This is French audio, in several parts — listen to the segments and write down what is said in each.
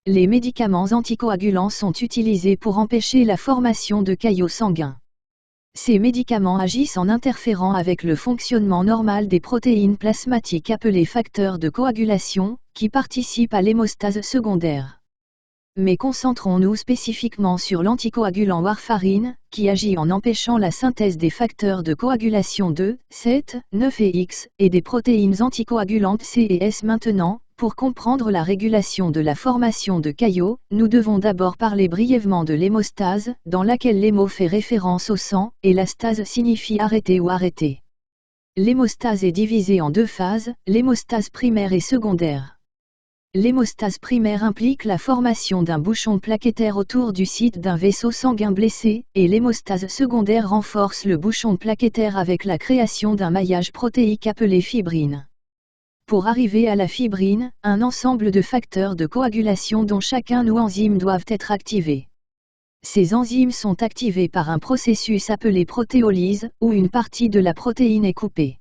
Les médicaments anticoagulants sont utilisés pour empêcher la formation de caillots sanguins. Ces médicaments agissent en interférant avec le fonctionnement normal des protéines plasmatiques appelées facteurs de coagulation, qui participent à l'hémostase secondaire. Mais concentrons-nous spécifiquement sur l'anticoagulant warfarine, qui agit en empêchant la synthèse des facteurs de coagulation 2, 7, 9 et X, et des protéines anticoagulantes C et S. Maintenant, pour comprendre la régulation de la formation de caillots, nous devons d'abord parler brièvement de l'hémostase, dans laquelle l'hémo fait référence au sang, et la stase signifie arrêter ou arrêter. L'hémostase est divisée en deux phases, l'hémostase primaire et secondaire. L'hémostase primaire implique la formation d'un bouchon plaquettaire autour du site d'un vaisseau sanguin blessé, et l'hémostase secondaire renforce le bouchon plaquettaire avec la création d'un maillage protéique appelé fibrine. Pour arriver à la fibrine, un ensemble de facteurs de coagulation dont chacun ou enzymes doivent être activés. Ces enzymes sont activées par un processus appelé protéolyse, où une partie de la protéine est coupée.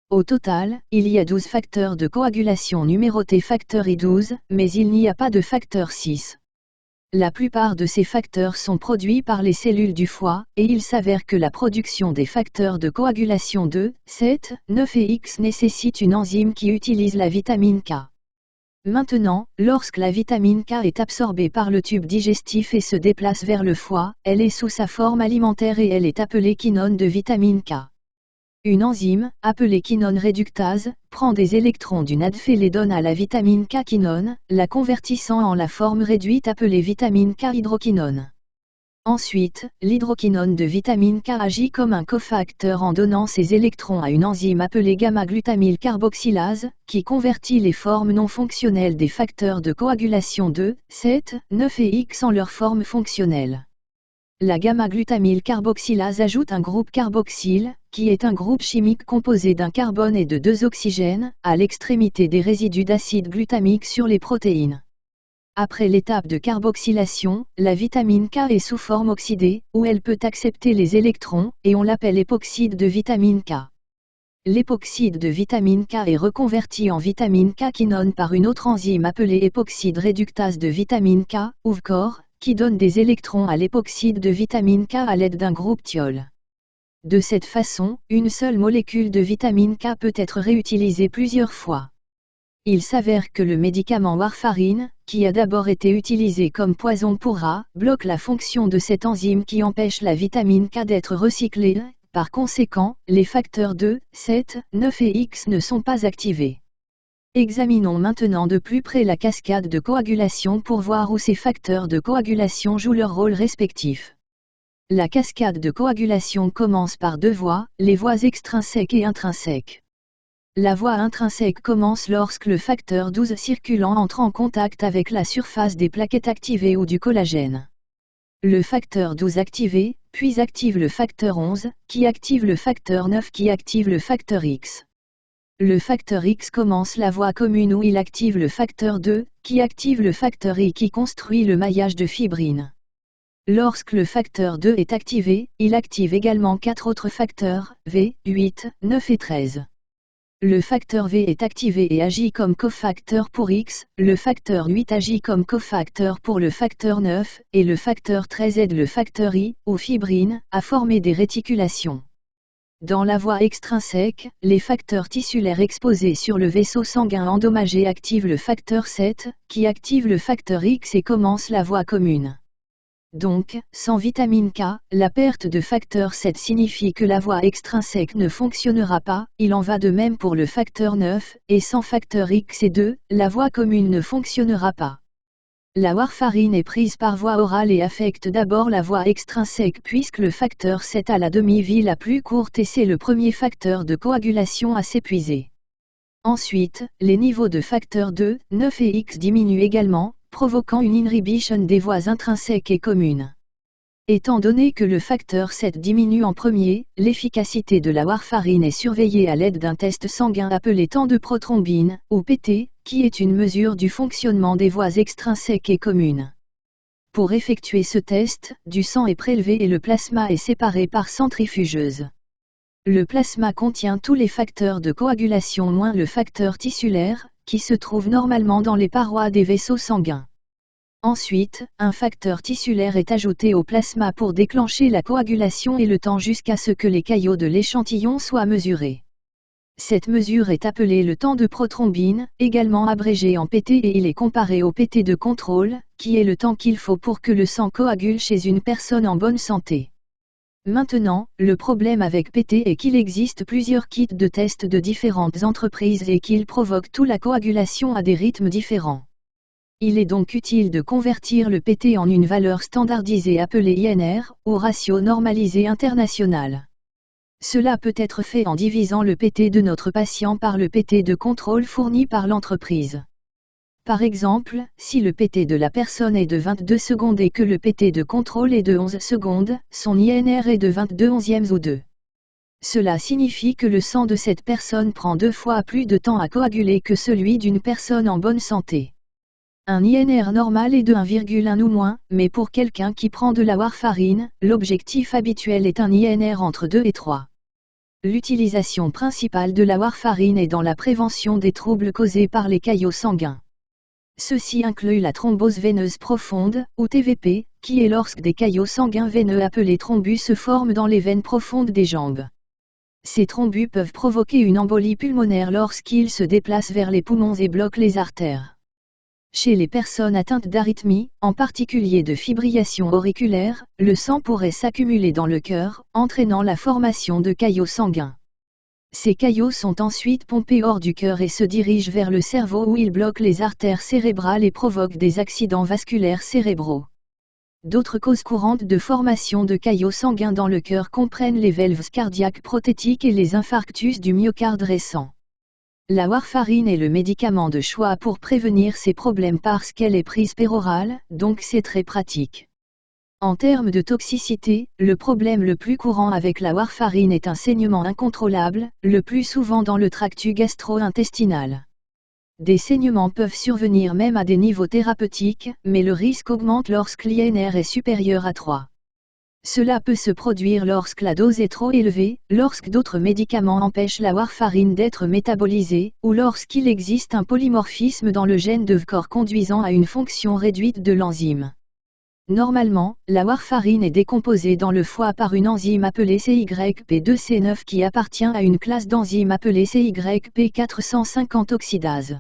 Au total, il y a 12 facteurs de coagulation numérotés facteur I12, mais il n'y a pas de facteur 6. La plupart de ces facteurs sont produits par les cellules du foie, et il s'avère que la production des facteurs de coagulation 2, 7, 9 et X nécessite une enzyme qui utilise la vitamine K. Maintenant, lorsque la vitamine K est absorbée par le tube digestif et se déplace vers le foie, elle est sous sa forme alimentaire et elle est appelée quinone de vitamine K. Une enzyme, appelée quinone réductase, prend des électrons du NADPH et les donne à la vitamine K-quinone, la convertissant en la forme réduite appelée vitamine K-hydroquinone. Ensuite, l'hydroquinone de vitamine K agit comme un cofacteur en donnant ses électrons à une enzyme appelée gamma-glutamyl carboxylase, qui convertit les formes non fonctionnelles des facteurs de coagulation 2, 7, 9 et X en leur forme fonctionnelle. La gamma-glutamyl carboxylase ajoute un groupe carboxyle, qui est un groupe chimique composé d'un carbone et de 2 oxygènes, à l'extrémité des résidus d'acide glutamique sur les protéines. Après l'étape de carboxylation, la vitamine K est sous forme oxydée, où elle peut accepter les électrons, et on l'appelle époxyde de vitamine K. L'époxyde de vitamine K est reconverti en vitamine K-quinone par une autre enzyme appelée époxyde réductase de vitamine K, ou VCOR, qui donne des électrons à l'époxyde de vitamine K à l'aide d'un groupe thiol. De cette façon, une seule molécule de vitamine K peut être réutilisée plusieurs fois. Il s'avère que le médicament warfarine, qui a d'abord été utilisé comme poison pour rats, bloque la fonction de cette enzyme qui empêche la vitamine K d'être recyclée. Par conséquent, les facteurs 2, 7, 9 et X ne sont pas activés. Examinons maintenant de plus près la cascade de coagulation pour voir où ces facteurs de coagulation jouent leur rôle respectif. La cascade de coagulation commence par deux voies, les voies extrinsèques et intrinsèques. La voie intrinsèque commence lorsque le facteur 12 circulant entre en contact avec la surface des plaquettes activées ou du collagène. Le facteur 12 activé, puis active le facteur 11, qui active le facteur 9 qui active le facteur X. Le facteur X commence la voie commune où il active le facteur 2, qui active le facteur I qui construit le maillage de fibrine. Lorsque le facteur 2 est activé, il active également 4 autres facteurs, V, 8, 9 et 13. Le facteur V est activé et agit comme cofacteur pour X, le facteur 8 agit comme cofacteur pour le facteur 9, et le facteur 13 aide le facteur I, ou fibrine, à former des réticulations. Dans la voie extrinsèque, les facteurs tissulaires exposés sur le vaisseau sanguin endommagé activent le facteur 7, qui active le facteur X et commence la voie commune. Donc, sans vitamine K, la perte de facteur 7 signifie que la voie extrinsèque ne fonctionnera pas, il en va de même pour le facteur 9, et sans facteur X et 2, la voie commune ne fonctionnera pas. La warfarine est prise par voie orale et affecte d'abord la voie extrinsèque puisque le facteur 7 a la demi-vie la plus courte et c'est le premier facteur de coagulation à s'épuiser. Ensuite, les niveaux de facteur 2, 9 et X diminuent également, provoquant une inhibition des voies intrinsèques et communes. Étant donné que le facteur 7 diminue en premier, l'efficacité de la warfarine est surveillée à l'aide d'un test sanguin appelé temps de prothrombine, ou PT, qui est une mesure du fonctionnement des voies extrinsèques et communes. Pour effectuer ce test, du sang est prélevé et le plasma est séparé par centrifugeuse. Le plasma contient tous les facteurs de coagulation moins le facteur tissulaire, qui se trouve normalement dans les parois des vaisseaux sanguins. Ensuite, un facteur tissulaire est ajouté au plasma pour déclencher la coagulation et le temps jusqu'à ce que les caillots de l'échantillon soient mesurés. Cette mesure est appelée le temps de prothrombine, également abrégé en PT, et il est comparé au PT de contrôle, qui est le temps qu'il faut pour que le sang coagule chez une personne en bonne santé. Maintenant, le problème avec PT est qu'il existe plusieurs kits de tests de différentes entreprises et qu'ils provoquent toute la coagulation à des rythmes différents. Il est donc utile de convertir le PT en une valeur standardisée appelée INR, ou ratio normalisé international. Cela peut être fait en divisant le PT de notre patient par le PT de contrôle fourni par l'entreprise. Par exemple, si le PT de la personne est de 22 secondes et que le PT de contrôle est de 11 secondes, son INR est de 22 onzièmes ou 2. Cela signifie que le sang de cette personne prend 2 fois plus de temps à coaguler que celui d'une personne en bonne santé. Un INR normal est de 1,1 ou moins, mais pour quelqu'un qui prend de la warfarine, l'objectif habituel est un INR entre 2 et 3. L'utilisation principale de la warfarine est dans la prévention des troubles causés par les caillots sanguins. Ceci inclut la thrombose veineuse profonde, ou TVP, qui est lorsque des caillots sanguins veineux appelés thrombus se forment dans les veines profondes des jambes. Ces thrombus peuvent provoquer une embolie pulmonaire lorsqu'ils se déplacent vers les poumons et bloquent les artères. Chez les personnes atteintes d'arythmie, en particulier de fibrillation auriculaire, le sang pourrait s'accumuler dans le cœur, entraînant la formation de caillots sanguins. Ces caillots sont ensuite pompés hors du cœur et se dirigent vers le cerveau où ils bloquent les artères cérébrales et provoquent des accidents vasculaires cérébraux. D'autres causes courantes de formation de caillots sanguins dans le cœur comprennent les valves cardiaques prothétiques et les infarctus du myocarde récents. La warfarine est le médicament de choix pour prévenir ces problèmes parce qu'elle est prise pérorale, donc c'est très pratique. En termes de toxicité, le problème le plus courant avec la warfarine est un saignement incontrôlable, le plus souvent dans le tractus gastro-intestinal. Des saignements peuvent survenir même à des niveaux thérapeutiques, mais le risque augmente lorsque l'INR est supérieur à 3. Cela peut se produire lorsque la dose est trop élevée, lorsque d'autres médicaments empêchent la warfarine d'être métabolisée, ou lorsqu'il existe un polymorphisme dans le gène de VCOR conduisant à une fonction réduite de l'enzyme. Normalement, la warfarine est décomposée dans le foie par une enzyme appelée CYP2C9 qui appartient à une classe d'enzymes appelée CYP450 oxydase.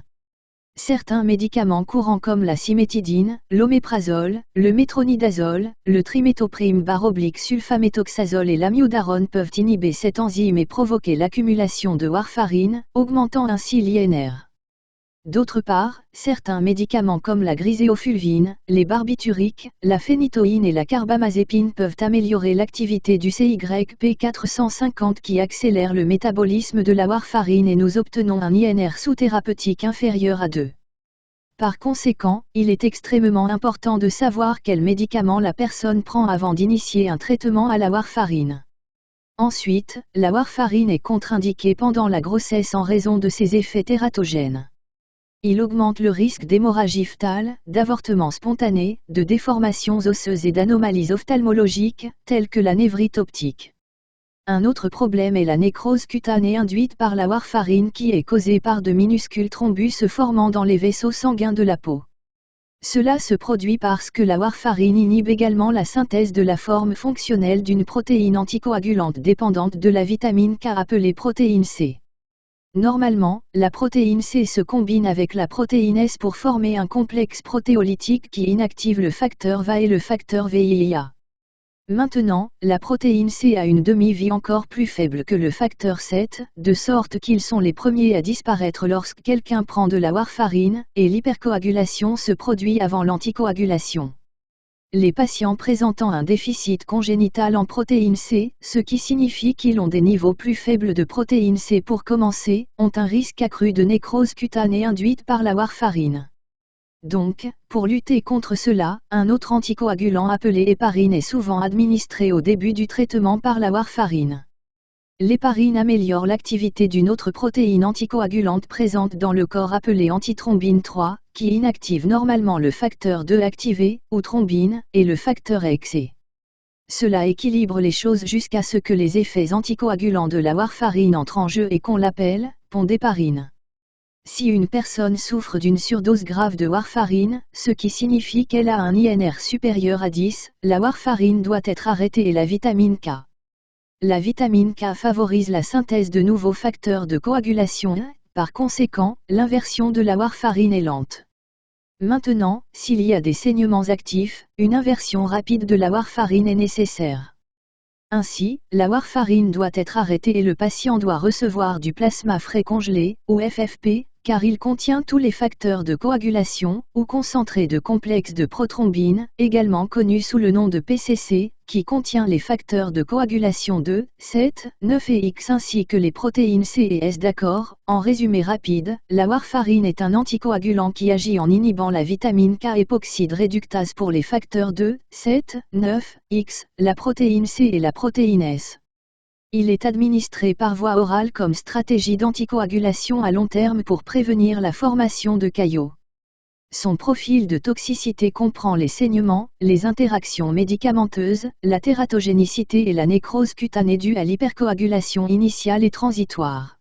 Certains médicaments courants comme la cimétidine, l'oméprazole, le métronidazole, le triméthoprime/sulfaméthoxazole et l'amiodarone peuvent inhiber cette enzyme et provoquer l'accumulation de warfarine, augmentant ainsi l'INR. D'autre part, certains médicaments comme la griséofulvine, les barbituriques, la phénitoïne et la carbamazépine peuvent améliorer l'activité du CYP450 qui accélère le métabolisme de la warfarine et nous obtenons un INR sous-thérapeutique inférieur à 2. Par conséquent, il est extrêmement important de savoir quel médicament la personne prend avant d'initier un traitement à la warfarine. Ensuite, la warfarine est contre-indiquée pendant la grossesse en raison de ses effets tératogènes. Il augmente le risque d'hémorragie fœtale, d'avortement spontané, de déformations osseuses et d'anomalies ophtalmologiques, telles que la névrite optique. Un autre problème est la nécrose cutanée induite par la warfarine qui est causée par de minuscules thrombus se formant dans les vaisseaux sanguins de la peau. Cela se produit parce que la warfarine inhibe également la synthèse de la forme fonctionnelle d'une protéine anticoagulante dépendante de la vitamine K appelée protéine C. Normalement, la protéine C se combine avec la protéine S pour former un complexe protéolytique qui inactive le facteur VA et le facteur VIIA. Maintenant, la protéine C a une demi-vie encore plus faible que le facteur 7, de sorte qu'ils sont les premiers à disparaître lorsque quelqu'un prend de la warfarine, et l'hypercoagulation se produit avant l'anticoagulation. Les patients présentant un déficit congénital en protéine C, ce qui signifie qu'ils ont des niveaux plus faibles de protéine C pour commencer, ont un risque accru de nécrose cutanée induite par la warfarine. Donc, pour lutter contre cela, un autre anticoagulant appelé héparine est souvent administré au début du traitement par la warfarine. L'héparine améliore l'activité d'une autre protéine anticoagulante présente dans le corps appelée antithrombine 3, qui inactive normalement le facteur 2 activé, ou thrombine, et le facteur XC. Cela équilibre les choses jusqu'à ce que les effets anticoagulants de la warfarine entrent en jeu et qu'on l'appelle pont d'héparine. Si une personne souffre d'une surdose grave de warfarine, ce qui signifie qu'elle a un INR supérieur à 10, la warfarine doit être arrêtée et la vitamine K. La vitamine K favorise la synthèse de nouveaux facteurs de coagulation, par conséquent, l'inversion de la warfarine est lente. Maintenant, s'il y a des saignements actifs, une inversion rapide de la warfarine est nécessaire. Ainsi, la warfarine doit être arrêtée et le patient doit recevoir du plasma frais congelé, ou FFP, car il contient tous les facteurs de coagulation, ou concentrés de complexe de prothrombine, également connu sous le nom de PCC, qui contient les facteurs de coagulation 2, 7, 9 et X ainsi que les protéines C et S. D'accord. En résumé rapide, la warfarine est un anticoagulant qui agit en inhibant la vitamine K époxyde réductase pour les facteurs 2, 7, 9, X, la protéine C et la protéine S. Il est administré par voie orale comme stratégie d'anticoagulation à long terme pour prévenir la formation de caillots. Son profil de toxicité comprend les saignements, les interactions médicamenteuses, la tératogénicité et la nécrose cutanée due à l'hypercoagulation initiale et transitoire.